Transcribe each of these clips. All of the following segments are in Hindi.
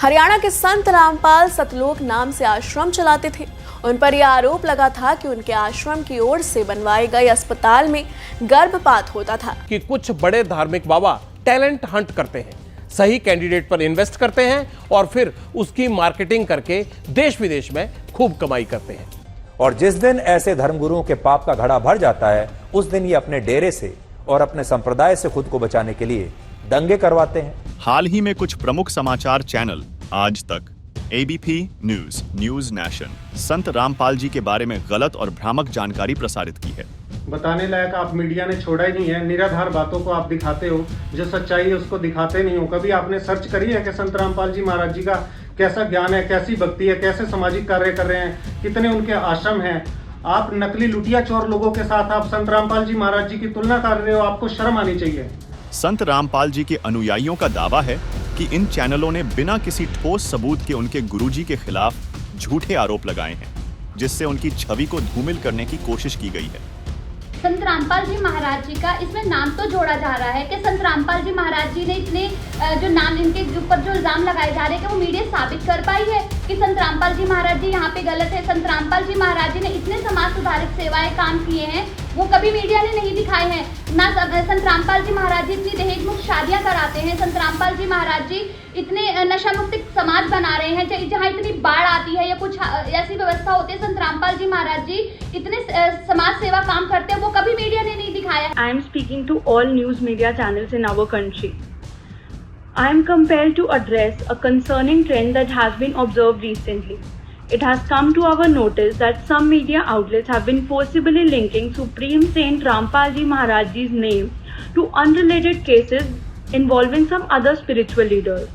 हरियाणा के संत रामपाल सतलोक नाम से आश्रम चलाते थे। उन पर यह आरोप लगा था कि उनके आश्रम की ओर से बनवाए गए अस्पताल में गर्भपात होता था। कि कुछ बड़े धार्मिक बाबा टैलेंट हंट करते हैं, सही कैंडिडेट पर इन्वेस्ट करते हैं और फिर उसकी मार्केटिंग करके देश विदेश में खूब कमाई करते हैं। और जिस दिन ऐसे धर्मगुरुओं के पाप का घड़ा भर जाता है, उस दिन ये अपने डेरे से और अपने संप्रदाय से खुद को बचाने के लिए दंगे करवाते हैं। हाल ही में कुछ प्रमुख समाचार चैनल आज तक, एबीपी न्यूज, न्यूज नेशन, संत रामपाल जी के बारे में गलत और भ्रामक जानकारी प्रसारित की है। बताने लायक आप मीडिया ने छोड़ा ही नहीं है। निराधार बातों को आप दिखाते हो, जो सच्चाई है उसको दिखाते नहीं हो। कभी आपने सर्च करी है कि संत रामपाल जी महाराज जी का कैसा ज्ञान है, कैसी भक्ति है, कैसे सामाजिक कार्य कर रहे हैं, कितने उनके आश्रम हैं? आप नकली लुटिया चोर लोगों के साथ आप संत रामपाल जी महाराज जी की तुलना कर रहे हो। आपको शर्म आनी चाहिए। संत रामपाल जी के अनुयायियों का दावा है कि इन चैनलों ने बिना किसी ठोस सबूत के उनके गुरुजी के खिलाफ झूठे आरोप लगाए हैं, जिससे उनकी छवि को धूमिल करने की कोशिश की गई है। संत रामपाल जी महाराज जी का इसमें नाम तो जोड़ा जा रहा है कि संत रामपाल जी महाराज जी ने इतने जो नाम इनके ऊपर जो इल्जाम लगाए जा रहे हैं कि वो मीडिया साबित कर पाई है कि संत रामपाल जी महाराज जी यहाँ पे गलत है। संत रामपाल जी महाराज जी ने इतने समाज सुधारक सेवाएं काम किए हैं, वो कभी मीडिया ने नहीं दिखाए हैं। ना संत रामपाल जी महाराज जी इतनी दहेज मुक्त शादियां कराते हैं। संत रामपाल जी महाराज जी इतने नशा मुक्त समाज बना रहे हैं जहाँ इतनी बाढ़ आती है या कुछ ऐसी व्यवस्था होती है। संत रामपाल जी महाराज जी इतने समाज सेवा काम करते हैं, वो कभी मीडिया ने नहीं दिखाया। I am speaking to all news media channels in our country. I am compelled to address a concerning trend that has been observed recently. It has come to our notice that some media outlets have been forcibly linking Supreme Saint Rampal Ji Maharaj Ji's name to unrelated cases involving some other spiritual leaders.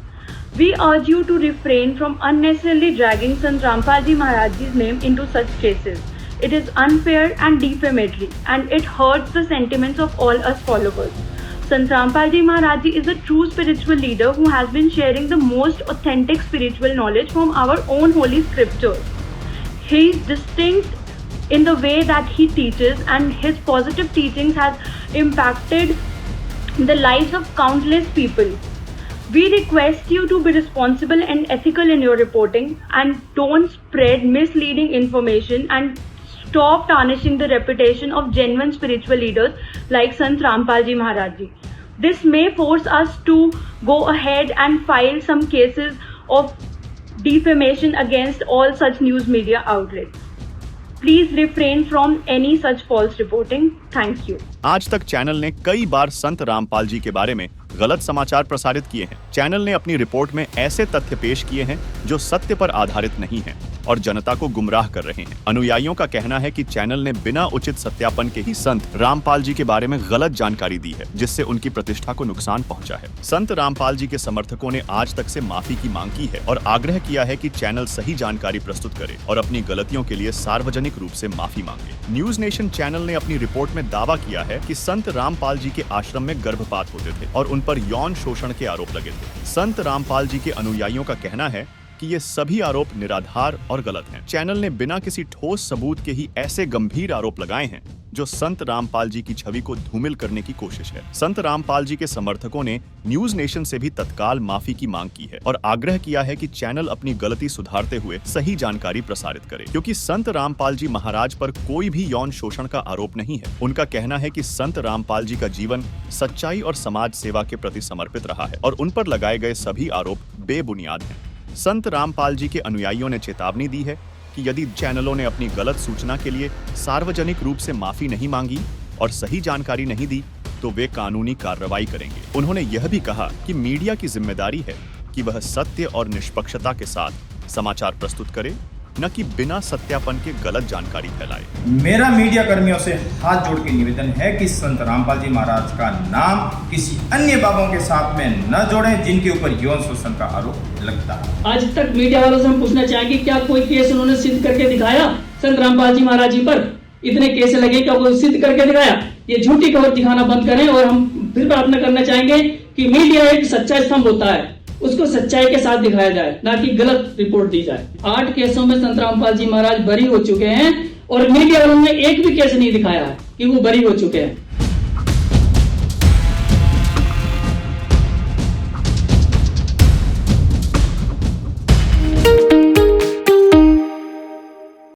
We urge you to refrain from unnecessarily dragging Sant Rampal Ji Maharaj Ji's name into such cases. It is unfair and defamatory, and it hurts the sentiments of all us followers. Sant Rampal Ji Maharaj Ji is a true spiritual leader who has been sharing the most authentic spiritual knowledge from our own holy scriptures. He is distinct in the way that he teaches, and his positive teachings has impacted the lives of countless people. We request you to be responsible and ethical in your reporting, and don't spread misleading information, and stop tarnishing the reputation of genuine spiritual leaders like Sant Rampal Ji Maharaj Ji. This may force us to go ahead and file some cases of defamation against all such news media outlets. Please refrain from any such false reporting. Thank you. आज तक चैनल ने कई बार संत रामपाल जी के बारे में गलत समाचार प्रसारित किए हैं। चैनल ने अपनी रिपोर्ट में ऐसे तथ्य पेश किए हैं जो सत्य पर आधारित नहीं हैं और जनता को गुमराह कर रहे हैं। अनुयायियों का कहना है कि चैनल ने बिना उचित सत्यापन के ही संत रामपाल जी के बारे में गलत जानकारी दी है, जिससे उनकी प्रतिष्ठा को नुकसान पहुंचा है। संत रामपाल जी के समर्थकों ने आज तक से माफी की मांग की है और आग्रह किया है कि चैनल सही जानकारी प्रस्तुत करे और अपनी गलतियों के लिए सार्वजनिक रूप से माफी मांगे। न्यूज नेशन चैनल ने अपनी रिपोर्ट में दावा किया है कि संत रामपाल जी के आश्रम में गर्भपात होते थे और उन पर यौन शोषण के आरोप लगे थे। संत रामपाल जी के अनुयायियों का कहना है कि ये सभी आरोप निराधार और गलत हैं। चैनल ने बिना किसी ठोस सबूत के ही ऐसे गंभीर आरोप लगाए हैं जो संत रामपाल जी की छवि को धूमिल करने की कोशिश है। संत रामपाल जी के समर्थकों ने न्यूज नेशन से भी तत्काल माफी की मांग की है और आग्रह किया है कि चैनल अपनी गलती सुधारते हुए सही जानकारी प्रसारित करे, क्योंकि संत रामपाल जी महाराज पर कोई भी यौन शोषण का आरोप नहीं है। उनका कहना है कि संत रामपाल जी का जीवन सच्चाई और समाज सेवा के प्रति समर्पित रहा है और उन पर लगाए गए सभी आरोप बेबुनियाद हैं। संत रामपाल जी के अनुयायियों ने चेतावनी दी है कि यदि चैनलों ने अपनी गलत सूचना के लिए सार्वजनिक रूप से माफी नहीं मांगी और सही जानकारी नहीं दी तो वे कानूनी कार्रवाई करेंगे। उन्होंने यह भी कहा कि मीडिया की जिम्मेदारी है कि वह सत्य और निष्पक्षता के साथ समाचार प्रस्तुत करे, न कि बिना सत्यापन के गलत जानकारी फैलाए। मेरा मीडिया कर्मियों से हाथ जोड़ के निवेदन है कि संत रामपाल जी महाराज का नाम किसी अन्य बाबों के साथ में न जोड़ें जिनके ऊपर यौन शोषण का आरोप लगता है। आज तक मीडिया वालों से हम पूछना चाहेंगे, क्या कोई केस उन्होंने सिद्ध करके दिखाया संत रामपाल जी महाराज जी पर? इतने केस लगे, क्या वो सिद्ध करके दिखाया? ये झूठी खबर दिखाना बंद करें और हम फिर प्रार्थना करना चाहेंगे कि मीडिया एक सच्चा स्तंभ होता है, उसको सच्चाई के साथ दिखाया जाए, ना कि गलत रिपोर्ट दी जाए। 8 केसों में संत रामपाल जी महाराज बरी हो चुके हैं और मीडिया वालों ने एक भी केस नहीं दिखाया है कि वो बरी हो चुके हैं।